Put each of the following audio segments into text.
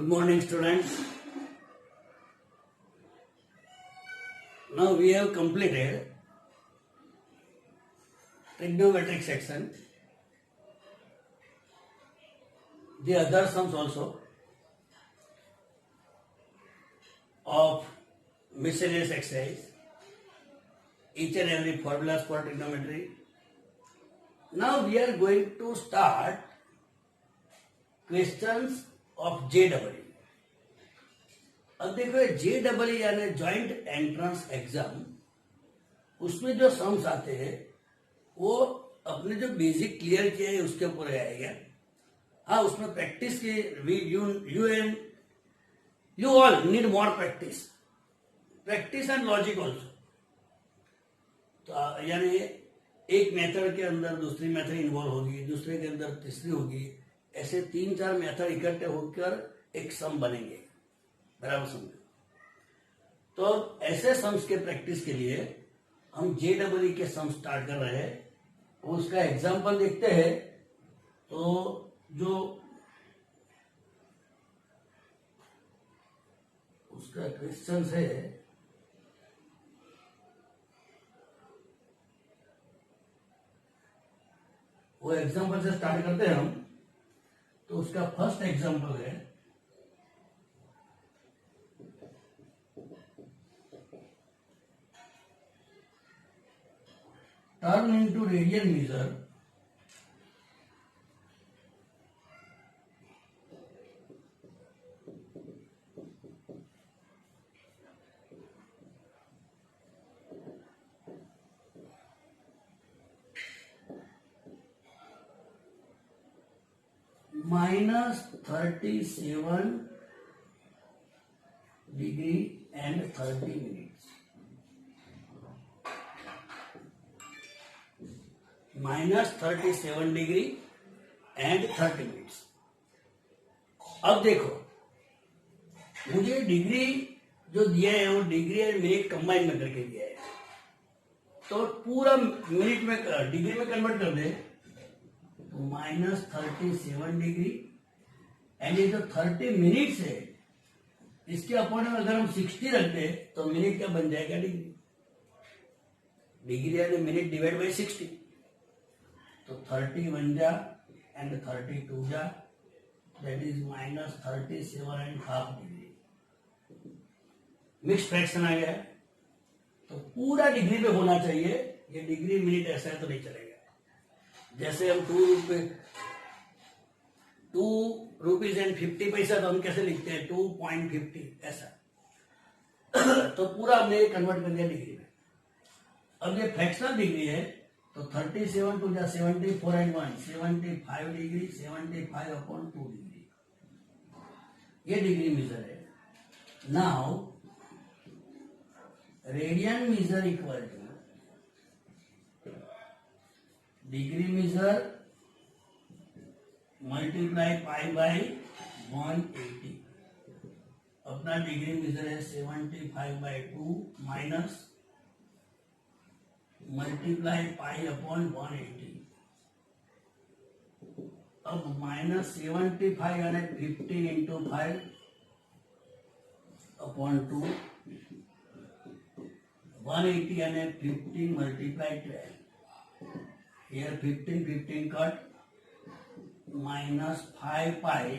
Good morning, students. Now we have completed trigonometric section. The other sums also of miscellaneous exercise, each and every formulas for trigonometry. Now we are going to start questions of JEE. अब देखो JEE यानी joint entrance exam, उसमें जो sums आते हैं वो अपने जो बेसिक क्लियर किया है उसके ऊपर आएगा. हाँ, उसमें प्रैक्टिस की you all need more practice and logic also. तो यानी एक मेथड के अंदर दूसरी मेथड इन्वॉल्व होगी, दूसरे के अंदर तीसरी होगी, ऐसे 3-4 मेथड इकट्ठे होकर एक सम बनेंगे. बराबर समझो. तो ऐसे सम्स के प्रैक्टिस के लिए हम JEE के सम स्टार्ट कर रहे हैं. उसका एग्जांपल देखते हैं. तो जो उसका क्वेश्चन है वो एग्जांपल से स्टार्ट करते हैं हम. तो उसका फर्स्ट एग्जांपल है turn into radian measure minus 37 degree and 30 minutes. Minus 37 degree and 30 minutes. अब देखो, मुझे डिग्री जो दिया है वो डिग्री और मिनट कंबाइन में करके दिया है. तो पूरा मिनट में डिग्री में कन्वर्ट कर दे तो माइनस 37 डिग्री एंड ये जो 30 मिनट्स है इसके अपॉइंट में अगर हम 60 रख दे तो मिनट क्या बन जाएगा? डिग्री यानी मिनट डिवाइड बाई 60. तो 30 बन जा एंड 32 जा, that is minus 37 and half degree. Mix fraction आ गया. तो पूरा डिग्री पे होना चाहिए. ये डिग्री मिनट ऐसा है तो नहीं चलेगा. जैसे हम 2 रुपीज एंड 50 पैसा तो हम कैसे लिखते हैं? 2.50 ऐसा. तो पूरा हमने कन्वर्ट कर दिया डिग्री में. अब ये फ्रैक्शनल डिग्री है तो 37 टू जा 74 एंड 1 75 डिग्री, 75 अपॉन 2 डिग्री. ये डिग्री मेजर है. Now radian major equal to degree major multiply pi by 180. अपना डिग्री मेजर है 75/2 माइनस मल्टीप्लाई पाई अपॉन 180. अब माइनस 75 यानी 50 इंटू 5 अपॉन 2, 180 यानी 15 multiply 12. Here 15 cut, minus 5 pi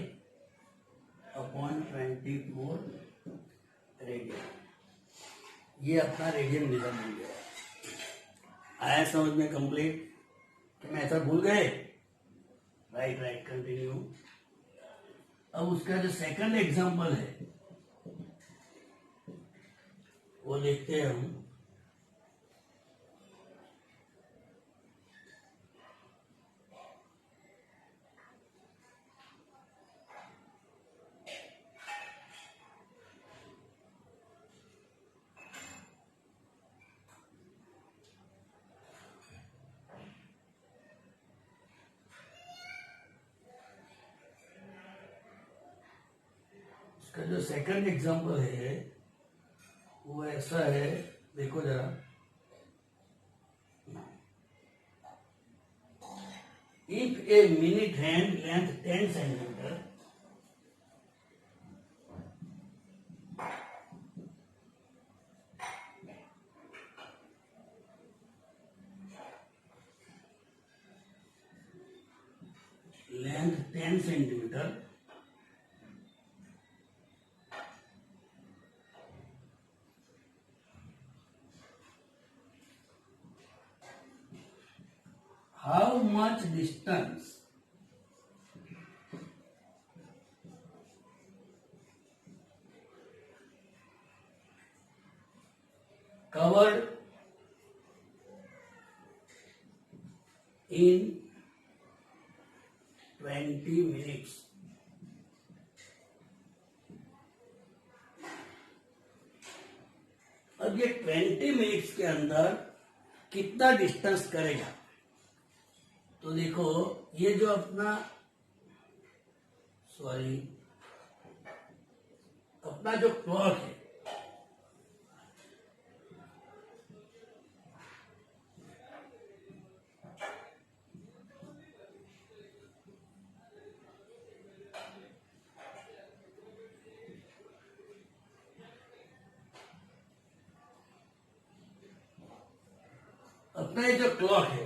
upon 24 radian. ये अपना radian major मिल गया. आया समझ में? कंप्लीट. कि मेथड भूल गए? Right continue. अब उसका जो सेकंड एग्जांपल है वो देखते हैं हम. जो सेकंड एग्जांपल है वो ऐसा है. देखो जरा, if a minute hand length 10 centimeter 10 centimetre, how much distance covered in 20 minutes? अब ये 20 मिनट्स के अंदर कितना डिस्टेंस करेगा? तो देखो, ये जो अपना जो क्लॉक है, अपना ये जो क्लॉक है,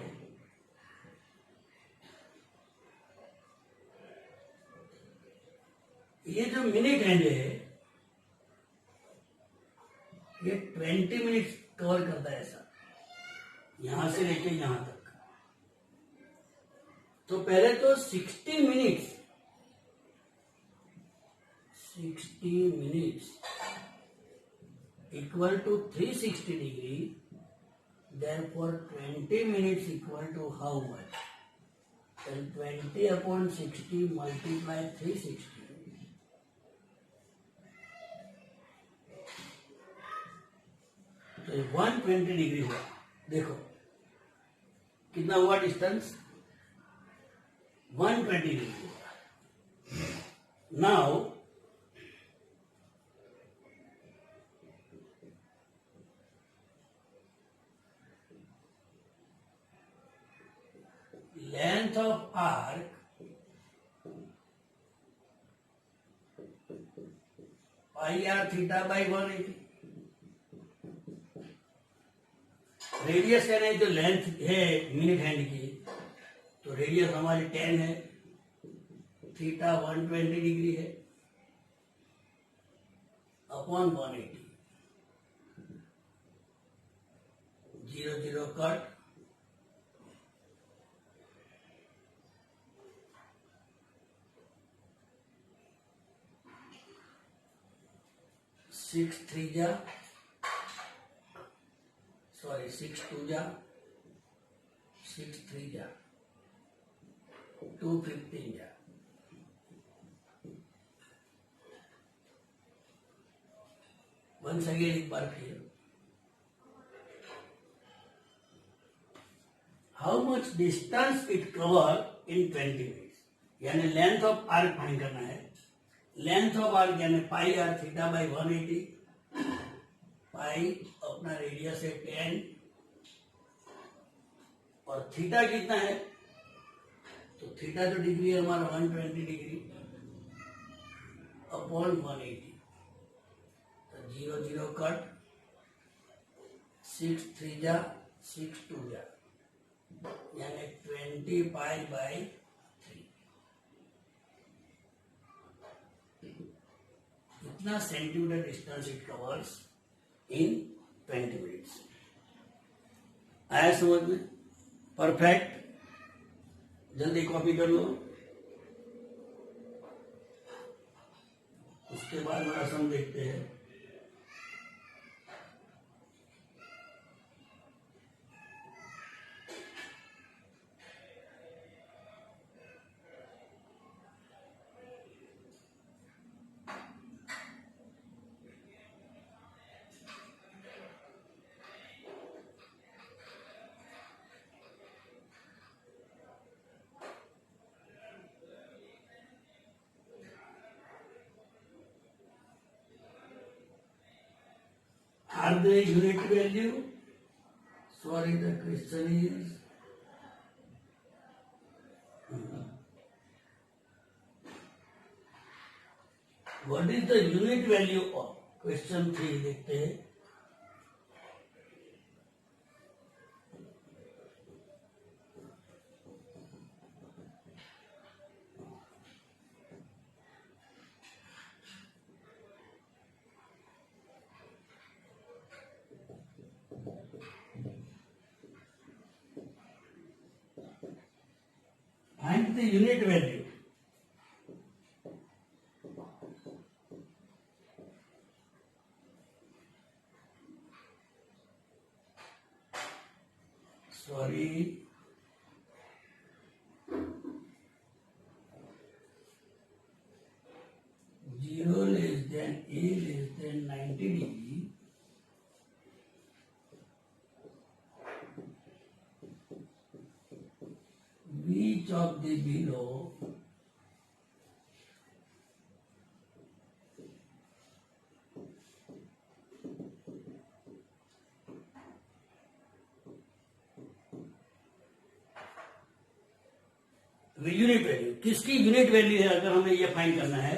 ये जो मिनट हैंड है, ये 20 मिनट्स कवर करता है ऐसा, यहां से लेके यहां तक। तो पहले तो 60 minutes equal to 360 degree, therefore 20 minutes equal to how much? Then 20 upon 60 multiply 360. तो 120 डिग्री हुआ। देखो कितना हुआ डिस्टेंस? 120 डिग्री हुआ। Now length of arc pi r theta by 180। Radius है नहीं, जो लेंथ है मिनट हैंड की, तो रेडियस हमारी 10 है, थीटा 120 डिग्री है अपॉन 180, 0 0 कट, सिक्स टू जा 6 3 जा 215 जा। वंस अगेन एक बार फिर, how much distance it cover in 20 minutes, यानी लेंथ ऑफ आर्क फाइंड करना है। लेंथ ऑफ आर्क यानी पाई आर थीटा बाई 180, पाई अपना रेडियस है 10 और थीटा कितना है? तो थीटा जो डिग्री है हमारा 120 डिग्री अपॉन 180, तो 0 0 कट, 6 3 जा 6 2 जा, यानी 20 पाई बाई 3। इतना centimetre distance it covers in 20 minutes. आया समझ में? परफेक्ट। जल्दी कॉपी कर लो। उसके बाद बड़ा सम देखते हैं। Are they unit value? Sorry, the question is what is the unit value of? Question 3 देखते हैं। The unit value? Sorry, 0 less than a less than 90 degree, which of the below unit value? किसकी unit value है अगर हमें ये find करना है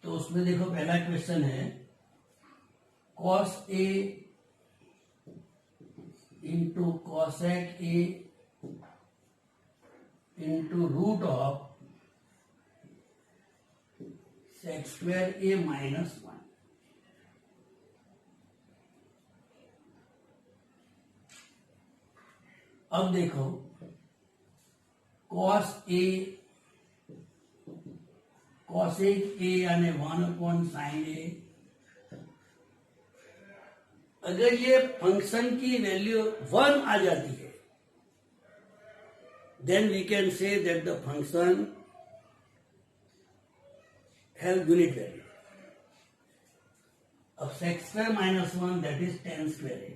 तो उसमें देखो पहला क्वेश्चन है cos A into cosec A into root of sec square A minus 1। अब देखो cos A cosec A यानी 1/sin A, अगर ये फंक्शन की वैल्यू 1 आ जाती है then we can say that the function have unit value. अब sec square minus 1 that is tan square A।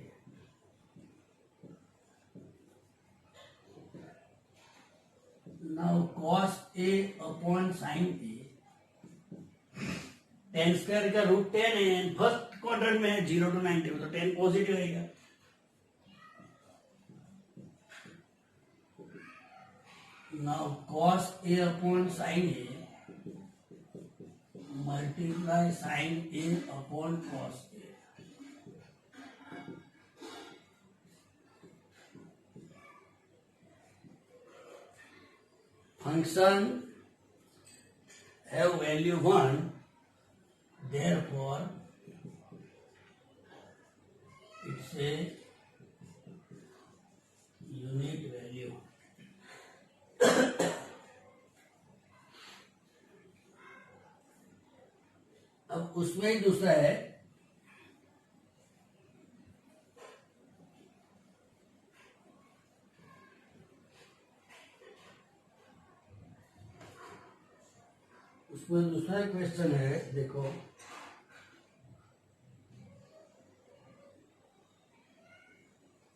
Now cos A upon sin A, tan square का root 10 है, first quadrant में है 0 to 90 में, तो 10 पॉजिटिव रहेगा। Now cos A upon sin A multiply sin A upon cos A। Function have value 1, therefore it's a unit value। अब उसमें ही दूसरा है दूसरा क्वेश्चन है, देखो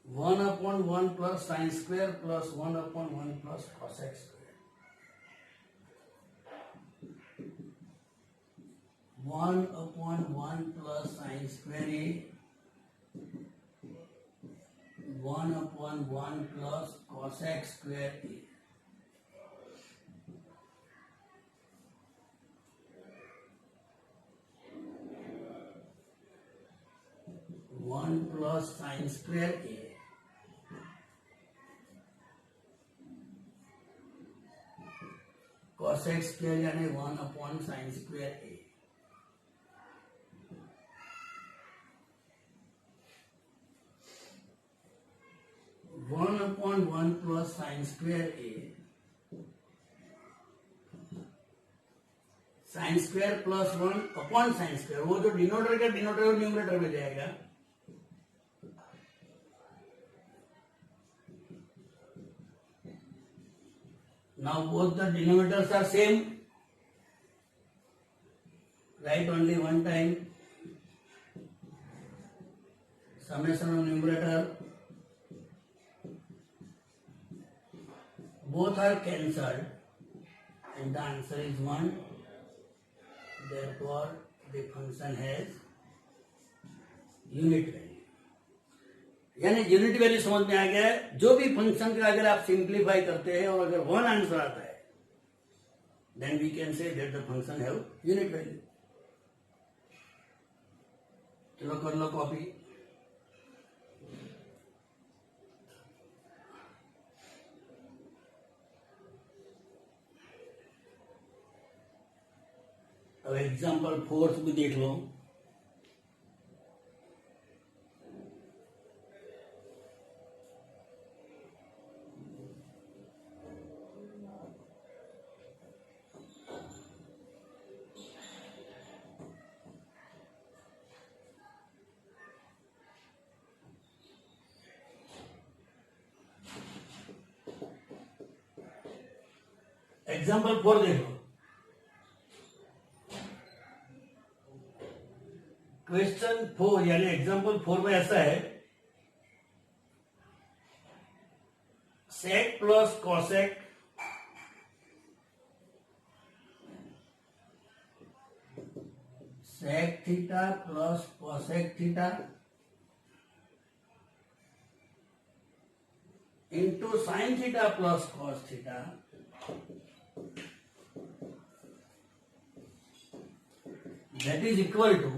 1/1 plus sine square plus 1/1 plus cosec square, 1/1 plus sine square A, 1/1 plus cosec square A. 1 plus sine square A cosec square यानी 1/sin square A. One upon one plus sine square A, sine square plus 1 upon sine square, वो जो denominator का denominator numerator में जाएगा। Now both the denominators are same, write only one time, summation of numerator, both are cancelled and the answer is 1, therefore the function has unit value। यानी unit value समझ में आ गया है, जो भी फंक्शन का अगर आप सिंप्लीफाई करते हैं और अगर 1 आंसर आता है then we can say that the function have unit value. चलो कर लो कॉपी। अब एग्जाम्पल 4 भी देख लो। एग्जाम्पल 4 देखो। क्वेश्चन 4 यानी एग्जाम्पल 4 में ऐसा है, sec plus cosec sec theta plus cosec theta into sine theta plus cos theta that is equal to,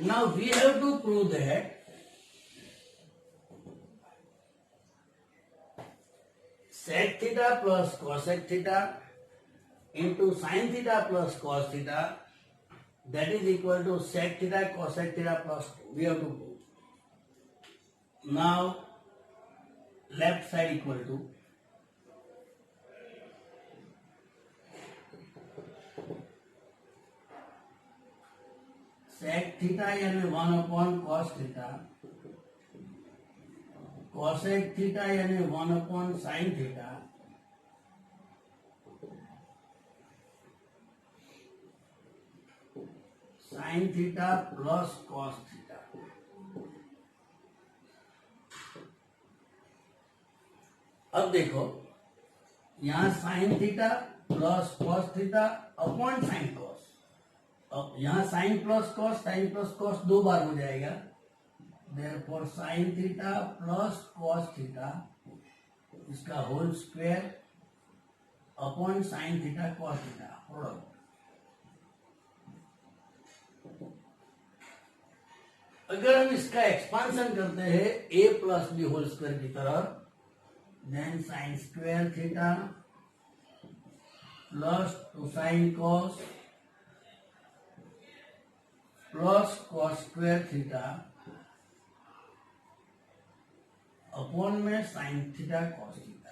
now we have to prove that sec theta plus cosec theta into sin theta plus cos theta that is equal to sec theta cosec theta plus 2. We have to prove. Now left side equal to sec theta यानी 1 upon cos theta, cosec theta यानी 1 upon sin theta, sin theta plus cos theta. अब देखो यहां sin theta plus cos theta upon sin cos, अब यहां sign plus cos 2 बार हो जाएगा, therefore sine theta plus cos theta इसका whole square upon sine theta cos theta product. अगर हम इसका एक्सपांशन करते हैं a plus B whole square की तरफ, then sine square theta plus 2 sine cos plus cos square theta upon में sine theta cos theta.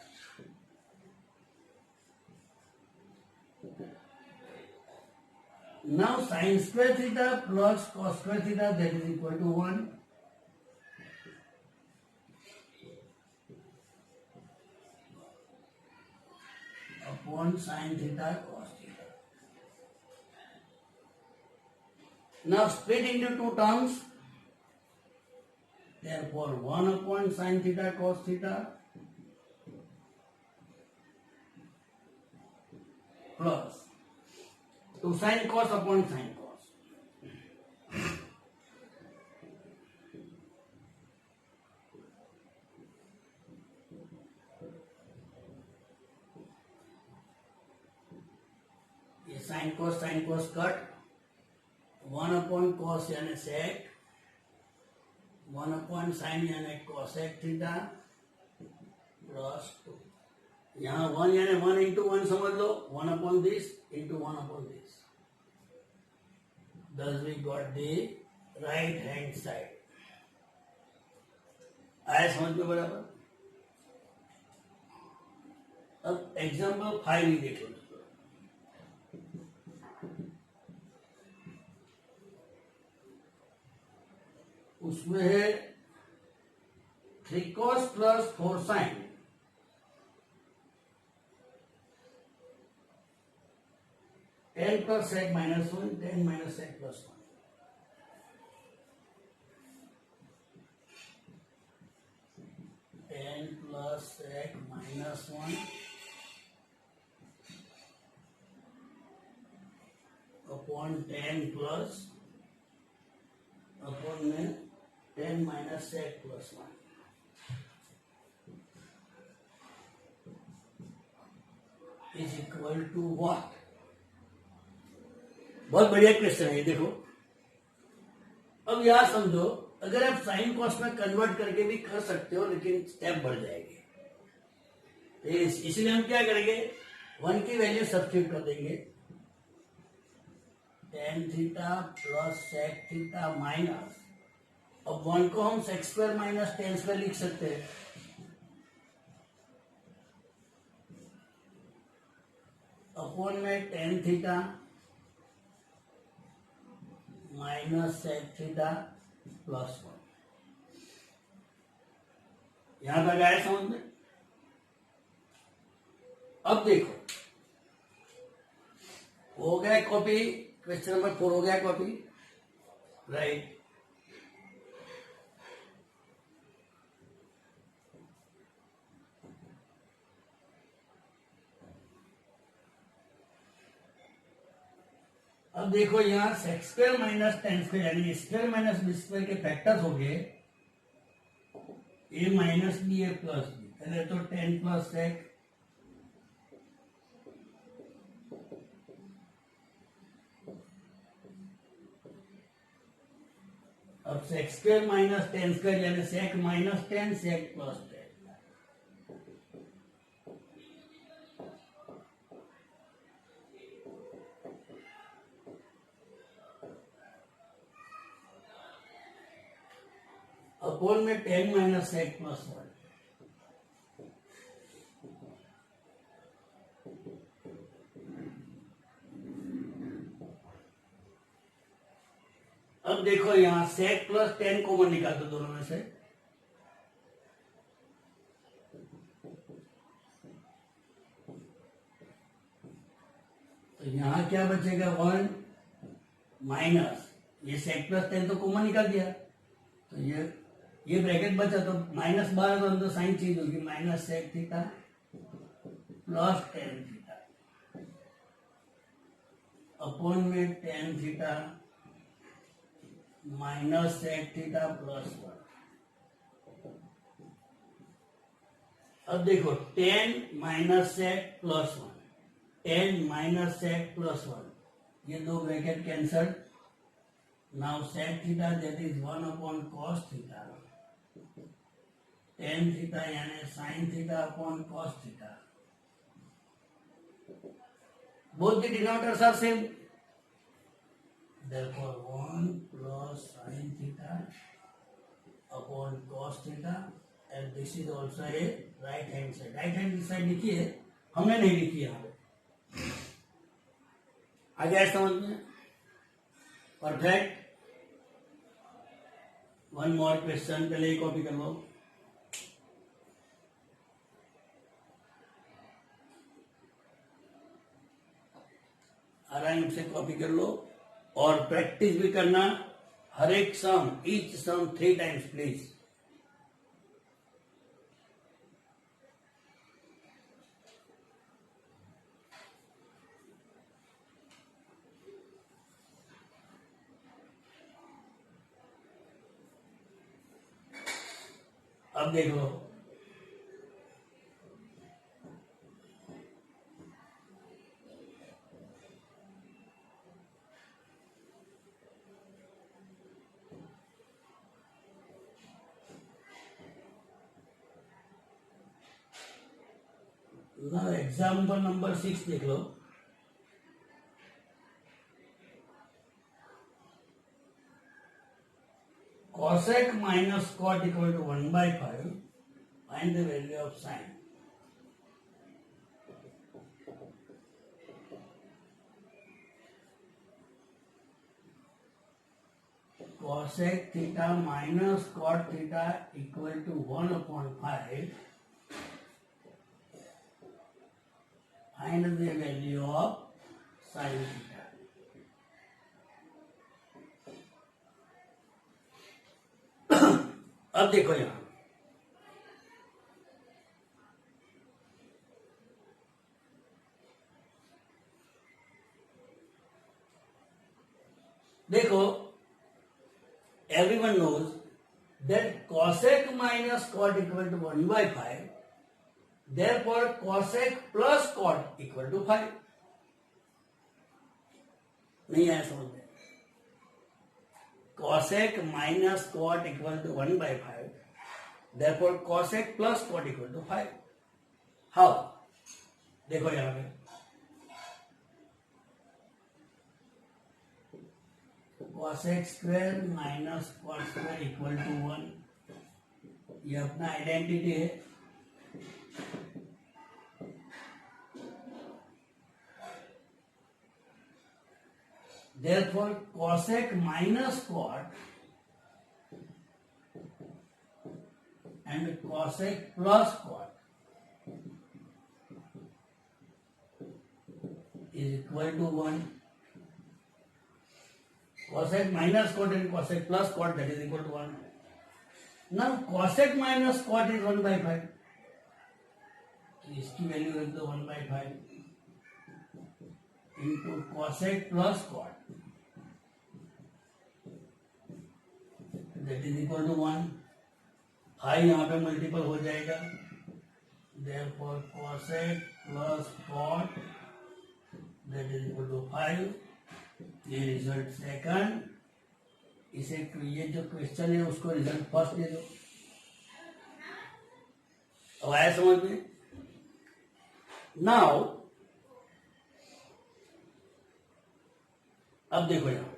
Now sine square theta plus cos square theta that is equal to 1 upon sine theta cos theta. Now split into 2 terms, therefore 1 upon sin theta cos theta plus 2 sin cos upon sin cos. ये sin cos cut, 1 upon cos यानी सेक, 1 upon sign यानी cosec theta plus 2, यहाँ 1 यानी 1 into 1 समझ लो, 1 upon this into 1 upon this, thus we got the right hand side. आया समझ में बराबर। अब एग्जाम्पल 5 ही देखो, उसमें है 3 cos plus 4 sin, tan plus sec minus 1, 10 minus sec plus 1, tan plus sec minus 1 upon 10 plus upon में 10 minus sec plus 1 is equal to what. बहुत बढ़िया क्वेश्चन है ये, देखो अब यहां समझो, अगर आप साइन कॉस में कन्वर्ट करके भी कर सकते हो, लेकिन स्टेप बढ़ जाएंगे, तो इसलिए हम क्या करेंगे, 1 की वैल्यू सब्स्टिट्यूट कर देंगे, tan theta plus sec theta minus, अब 1 को हम sec square minus tan square लिख सकते हैं, अपॉन में tan theta minus sec theta plus 1। यहां तक आया समझ में। अब देखो, हो गया कॉपी, क्वेश्चन नंबर 4 हो गया कॉपी, राइट। अब देखो यहाँ sec square minus tan square यानी स्क्वायर माइनस बी स्क्वायर के फैक्टर्स हो गए A minus B A plus B, पहले तो 10 प्लस सेक, अब sec square minus tan square यानी sec minus 10 sec plus 10। Upon में 10 माइनस सेक प्लस 1। अब देखो यहां सेक प्लस 10 कॉमन निकाल दो दोनों में से, तो यहां क्या बचेगा 1 माइनस ये सेक प्लस 10 तो कॉमन निकाल दिया, तो ये ब्रैकेट बचा, तो माइनस 12 तो अंदर साइन चेंज होगी, minus sec theta plus 10 theta upon में 10 theta minus sec theta plus 1। अब देखो 10 minus sec plus 1, 10 minus sec plus 1, ये दो bracket cancel. Now sec theta that is 1 upon cos theta, 10 theta यानी sine theta upon cos theta, both the denominators are same, therefore 1 plus sin theta upon cos theta, and this is also a right hand side। right hand side लिखी है, हमने नहीं लिखी यहाँ पे, आ गया समझ में? परफेक्ट। वन मोर क्वेश्चन, पहले ही कॉपी कर लो। आराम से कॉपी कर लो और प्रैक्टिस भी करना, हर एक सम, ईच सम 3 टाइम्स प्लीज। अब देख लो, एग्जाम्पल नंबर 6 देख लो। cosec minus cot equal to 1/5, find the value of sin। cosec theta minus cot theta equal to 1/5, find the value of sin theta। अब देखो यहां, देखो everyone knows that cosec minus cot equal to 1/5, therefore cosec plus cot equal to 5। नहीं आया समझ में? cosec minus cot equal to 1/5, therefore cosec plus cot equal to 5। how? देखो यहां पे cosec square minus cot square equal to 1, ये अपना identity है। therefore cosec minus cot and cosec plus cot equal to 1. Cosec minus cot and cosec plus cot, that is equal to 1. Now cosec minus cot is 1 by 5. तो इसकी value रख दो 1 by 5 into cosec plus cot, that is equal to 1. 5 यहाँ पे multiple हो जाएगा, therefore cosec plus cot, that is equal to 5. ये result second. इसे ये जो क्वेश्चन है उसको रिजल्ट फर्स्ट दे दो. अब आया समझ में? नाउ अब देखो यहां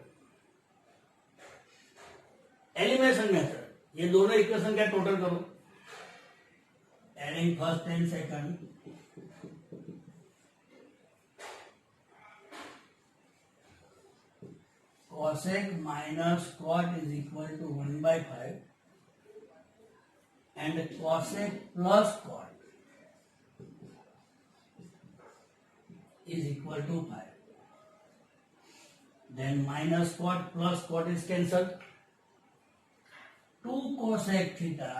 एलिमिनेशन मेथड, ये दोनों इक्वेशन का टोटल करो, adding first and second. Cosec minus cot is equal to 1 by 5 and cosec plus cot is equal to 5. Then minus cot plus cot is cancelled. 2 cosec theta,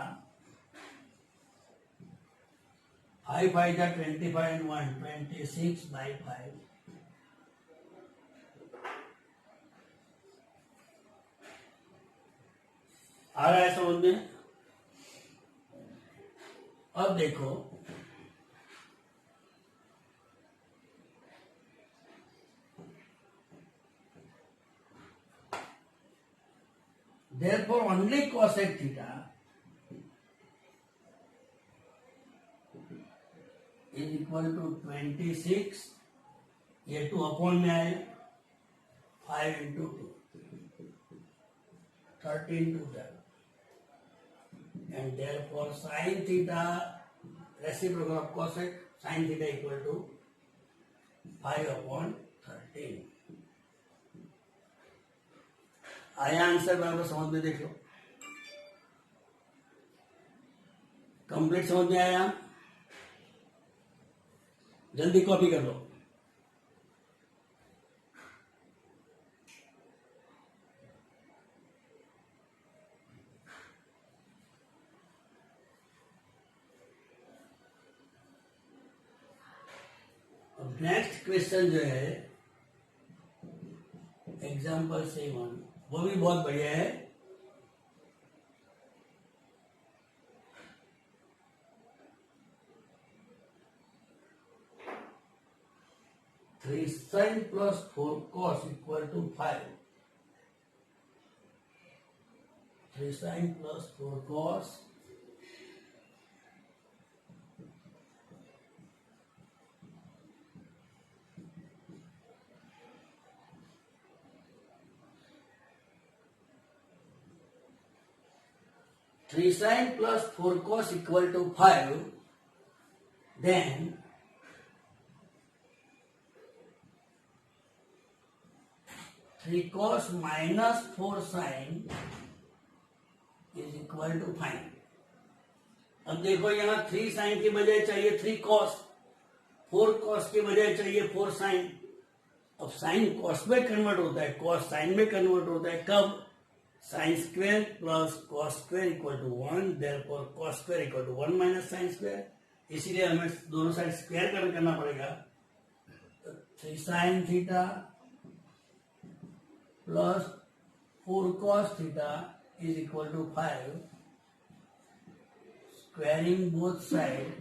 5 5 is 25 and 1, 26 by 5. आ रहा है समझ में? अब देखो therefore only cosec theta is equal to 26. ये 2 upon में आए, 5 into 2, 13 to 12. And therefore sin theta, reciprocal of cosec, sin theta equal to 5 upon 13. आया आंसर? बराबर समझ में देख लो, कंप्लीट समझ में आया? जल्दी कॉपी कर लो. नेक्स्ट क्वेश्चन जो है एग्जाम्पल 7, वो भी बहुत बढ़िया है. Three sine plus 4 cos equal to 5. 3 sin plus 4 cos Three sin plus 4 cos equal to 5. Then 3 cos minus 4 sin is equal to 5. अब देखो यहाँ 3 sin की बजाय चाहिए 3 cos, 4 cos की बजाय चाहिए 4 sin. अब sin cos में कन्वर्ट होता है, cos sin में कन्वर्ट होता है. कब? sin square plus cos square equal to 1, therefore cos square equal to 1 minus sin square. इसीलिए हमें दोनों साइड स्क्वायर करना पड़ेगा. 3 sin theta plus 4 cos theta is equal to 5. Squaring both sides,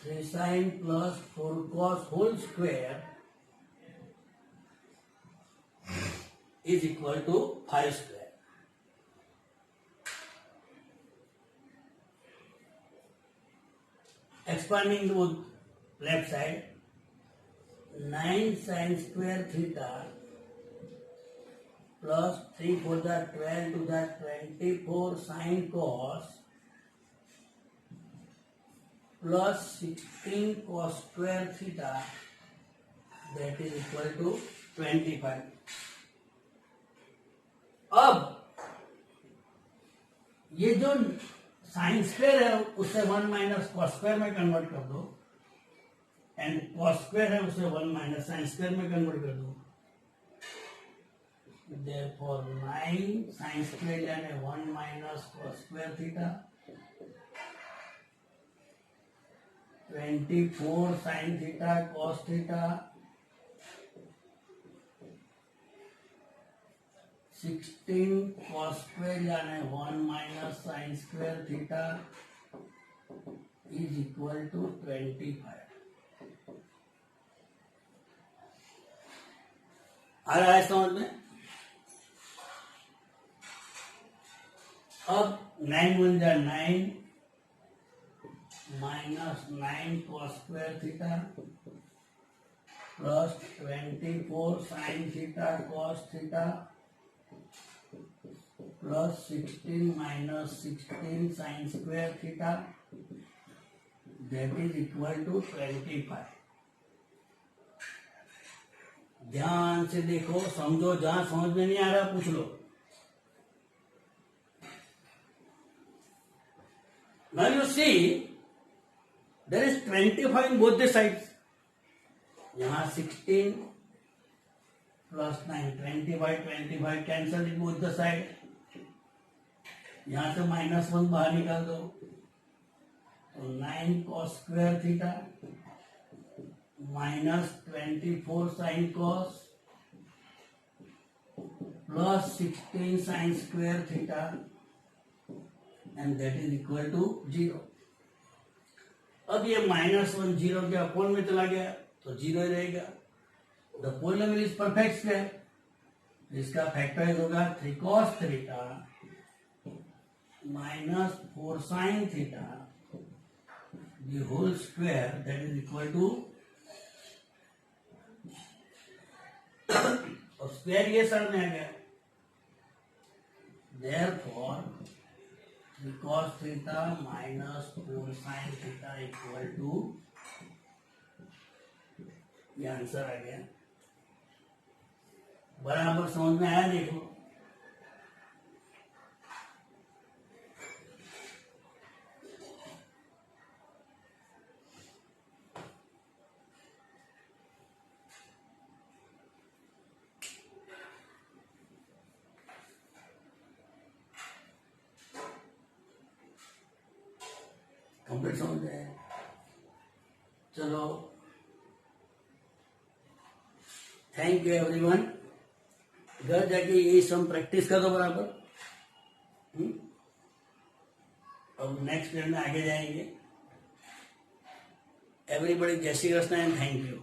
three sin plus 4 cos whole square is equal to 5 square. Expanding to left side, 9 sin square theta plus 3 for the 12 to the 24 sin cos plus 16 cos square theta, that is equal to 25. अब ये जो sine square है उससे 1 minus cos square में convert कर दो, and cos square है उससे 1 माइनस साइन स्क्वायर में कन्वर्ट कर दो। Therefore 9 sin square यानी 1 minus cos square theta, 24 sin theta cos theta, 16 cos square यानी 1 minus sin square theta is equal to 25। आ रहा है समझ में? अब 9 1 जा 9 minus 9 cos square theta plus 24 sin theta cos theta plus 16 minus 16 sin square theta that is equal to 25। ध्यान से देखो, समझो, जहां समझ में नहीं आ रहा पूछ लो। Now you see, there is 25 in both the sides. यहाँ 16 plus 9, 25 cancel in both the side. यहाँ से -1 बाहर निकाल दो, तो 9 cos square theta minus 24 sin cos plus 16 sin square theta and that is equal to 0। अब ये -1 0 के अपोन में चला गया तो 0 ही रहेगा। The polynomial is perfect square, इसका फैक्टराइज होगा 3 cos theta minus 4 sin theta the whole square that is equal to, और स्क्वायर ये साइड में आ गया, therefore cos theta minus 4 sin theta equal to, ये आंसर आ गया। बराबर समझ में आया? देखो कंप्लीट समझ में। चलो, थैंक यू एवरीवन। घर जाके ये सम प्रैक्टिस करो बराबर। अब नेक्स्ट पीरियड में आगे जाएंगे। एवरीबॉडी जय Shri Krishna and thank you.